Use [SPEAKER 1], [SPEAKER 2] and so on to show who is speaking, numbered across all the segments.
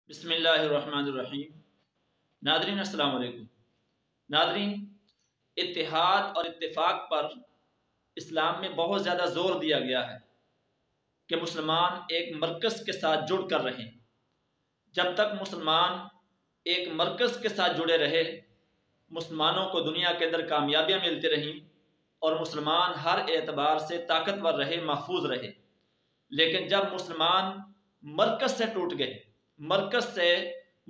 [SPEAKER 1] بسم اللہ الرحمن الرحیم۔ ناظرین السلام علیکم۔ ناظرین، اتحاد اور اتفاق پر اسلام میں بہت زیادہ زور دیا گیا ہے کہ مسلمان ایک مرکز کے ساتھ جڑ کر رہیں۔ جب تک مسلمان ایک مرکز کے ساتھ جڑے رہے، مسلمانوں کو دنیا کے اندر کامیابیاں ملتی رہیں اور مسلمان ہر اعتبار سے طاقتور رہے، محفوظ رہے۔ لیکن جب مسلمان مرکز سے ٹوٹ گئے، مرکز سے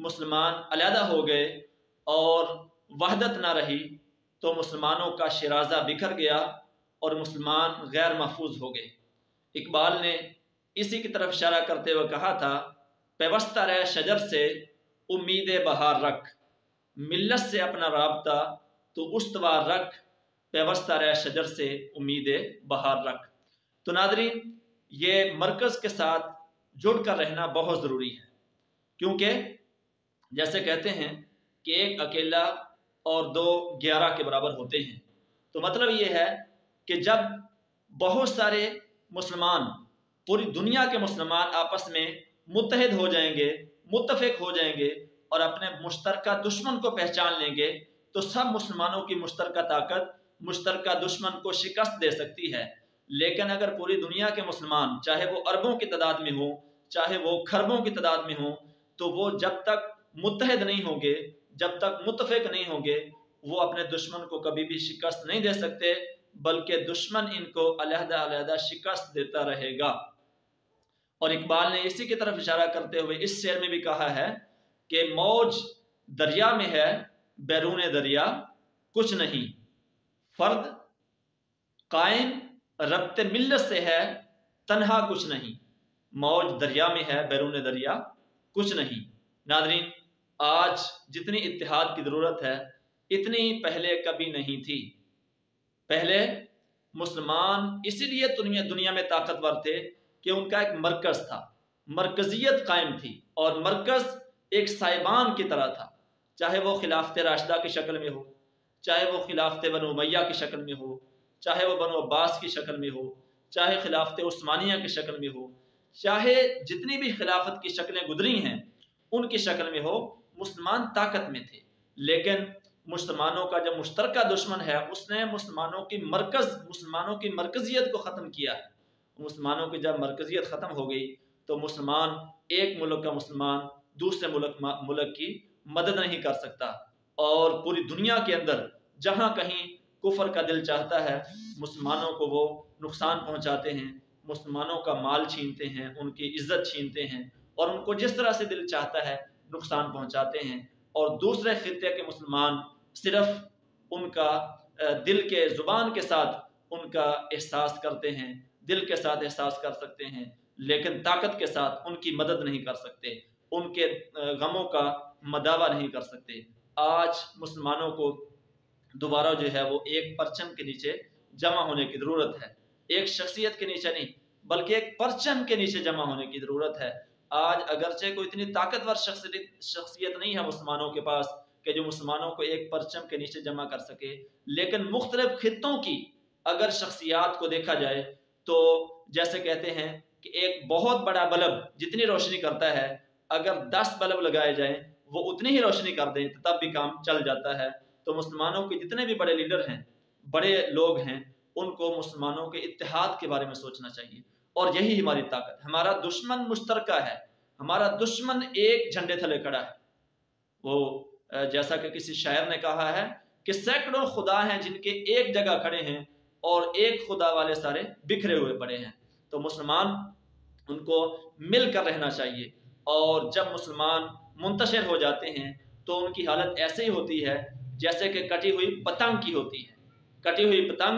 [SPEAKER 1] مسلمان علیحدہ ہو گئے اور وحدت نہ رہی، تو مسلمانوں کا شیرازہ بکھر گیا اور مسلمان غیر محفوظ ہو گئے۔ اقبال نے اسی کی طرف اشارہ کرتے ہوئے کہا تھا، پیوستہ رہ شجر سے امید بہار رکھ، ملت سے اپنا رابطہ تو استوار رکھ، پیوستہ رہ شجر سے امید بہار رکھ۔ تو ناظرین، یہ مرکز کے ساتھ جڑ کر رہنا بہت ضروری ہے، کیونکہ جیسے کہتے ہیں کہ ایک اکیلا اور دو 11 کے برابر ہوتے ہیں۔ تو مطلب یہ ہے کہ جب بہت سارے مسلمان، پوری دنیا کے مسلمان آپس میں متحد ہو جائیں گے، متفق ہو جائیں گے اور اپنے مشترکہ دشمن کو پہچان لیں گے، تو سب مسلمانوں کی مشترکہ طاقت مشترکہ دشمن کو شکست دے سکتی ہے۔ لیکن اگر پوری دنیا کے مسلمان، چاہے وہ اربوں کی تعداد میں ہوں، چاہے وہ کھربوں کی تعداد میں ہوں، تو وہ جب تک متحد نہیں ہوں گے، جب تک متفق نہیں ہوں گے، وہ اپنے دشمن کو کبھی بھی شکست نہیں دے سکتے، بلکہ دشمن ان کو علیحدہ علیحدہ شکست دیتا رہے گا۔ اور اقبال نے اسی کی طرف اشارہ کرتے ہوئے اس شعر میں بھی کہا ہے کہ موج دریا میں ہے، بیرون دریا کچھ نہیں، فرد قائم ربط ملت سے ہے، تنہا کچھ نہیں۔ موج دریا میں ہے، بیرون دریا کچھ نہیں۔ ناظرین، آج جتنی اتحاد کی ضرورت ہے، اتنی پہلے کبھی نہیں تھی۔ پہلے مسلمان اسی لیے دنیا میں طاقتور تھے کہ ان کا ایک مرکز تھا، مرکزیت قائم تھی، اور مرکز ایک سائبان کی طرح تھا، چاہے وہ خلافت راشدہ کی شکل میں ہو، چاہے وہ خلافت بنو امیہ کی شکل میں ہو، چاہے وہ بنو عباس کی شکل میں ہو، چاہے خلافت عثمانیہ کی شکل میں ہو، چاہے جتنی بھی خلافت کی شکلیں گزری ہیں ان کی شکل میں ہو، مسلمان طاقت میں تھے۔ لیکن مسلمانوں کا جو مشترکہ دشمن ہے، اس نے مسلمانوں کی مرکزیت کو ختم کیا ہے۔ مسلمانوں کی جب مرکزیت ختم ہو گئی تو مسلمان، ایک ملک کا مسلمان دوسرے ملک کی مدد نہیں کر سکتا، اور پوری دنیا کے اندر جہاں کہیں کفر کا دل چاہتا ہے، مسلمانوں کو وہ نقصان پہنچاتے ہیں، مسلمانوں کا مال چھینتے ہیں، ان کی عزت چھینتے ہیں، اور ان کو جس طرح سے دل چاہتا ہے نقصان پہنچاتے ہیں۔ اور دوسرے خطے کے مسلمان صرف ان کا دل کے زبان کے ساتھ ان کا احساس کرتے ہیں، دل کے ساتھ احساس کر سکتے ہیں، لیکن طاقت کے ساتھ ان کی مدد نہیں کر سکتے، ان کے غموں کا مداوع نہیں کر سکتے۔ آج مسلمانوں کو دوبارہ جو ہے وہ ایک پرچم کے نیچے جمع ہونے کی ضرورت ہے، ایک شخصیت کے نیچے نہیں بلکہ ایک پرچم کے نیچے جمع ہونے کی ضرورت ہے۔ آج اگرچہ کوئی اتنی طاقتور شخصیت نہیں ہے مسلمانوں کے پاس کہ جو مسلمانوں کو ایک پرچم کے نیچے جمع کر سکے، لیکن مختلف خطوں کی اگر شخصیات کو دیکھا جائے تو جیسے کہتے ہیں کہ ایک بہت بڑا بلب جتنی روشنی کرتا ہے، اگر 10 بلب لگائے جائیں وہ اتنی ہی روشنی کر دیں تو تب بھی کام چل جاتا ہے۔ تو مسلمانوں کے جتنے بھی بڑے لیڈر ہیں، بڑے لوگ ہیں، ان کو مسلمانوں کے اتحاد کے بارے میں سوچنا چاہیے، اور یہی ہماری طاقت ہے۔ ہمارا دشمن مشترکہ ہے، ہمارا دشمن ایک جھنڈے تلے کھڑا ہے۔ وہ جیسا کہ کسی شاعر نے کہا ہے کہ سینکڑوں خدا ہیں جن کے ایک جگہ کھڑے ہیں، اور ایک خدا والے سارے بکھرے ہوئے پڑے ہیں۔ تو مسلمان ان کو مل کر رہنا چاہیے، اور جب مسلمان منتشر ہو جاتے ہیں تو ان کی حالت ایسے ہی ہوتی ہے جیسے کہ کٹی ہوئی پتنگ کی ہوتی ہے۔ کٹی ہوئی پتنگ،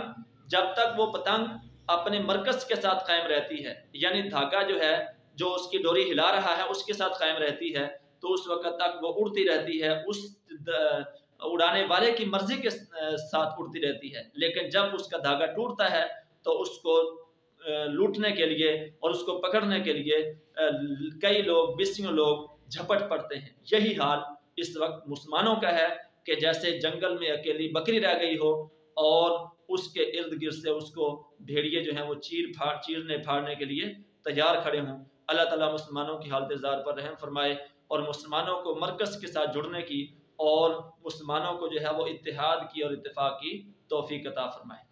[SPEAKER 1] جب تک وہ پتنگ اپنے مرکز کے ساتھ قائم رہتی ہے، یعنی دھاگا جو ہے جو اس کی ڈوری ہلا رہا ہے اس کے ساتھ قائم رہتی ہے، تو اس وقت تک وہ اڑتی رہتی ہے، اس اڑانے والے کی مرضی کے ساتھ اڑتی رہتی ہے۔ لیکن جب اس کا دھاگا ٹوٹتا ہے تو اس کو لوٹنے کے لیے اور اس کو پکڑنے کے لیے کئی لوگ، بیسیوں لوگ جھپٹ پڑتے ہیں۔ یہی حال اس وقت مسلمانوں کا ہے کہ جیسے جنگل میں اکیلی بکری رہ گئی ہو اور اس کے ارد گرد سے اس کو بھیڑیے جو ہیں وہ چیرنے پھاڑنے کے لیے تیار کھڑے ہوں۔ اللہ تعالیٰ مسلمانوں کی حالت زار پر رحم فرمائے، اور مسلمانوں کو مرکز کے ساتھ جڑنے کی اور مسلمانوں کو جو ہے وہ اتحاد کی اور اتفاق کی توفیق عطا فرمائے۔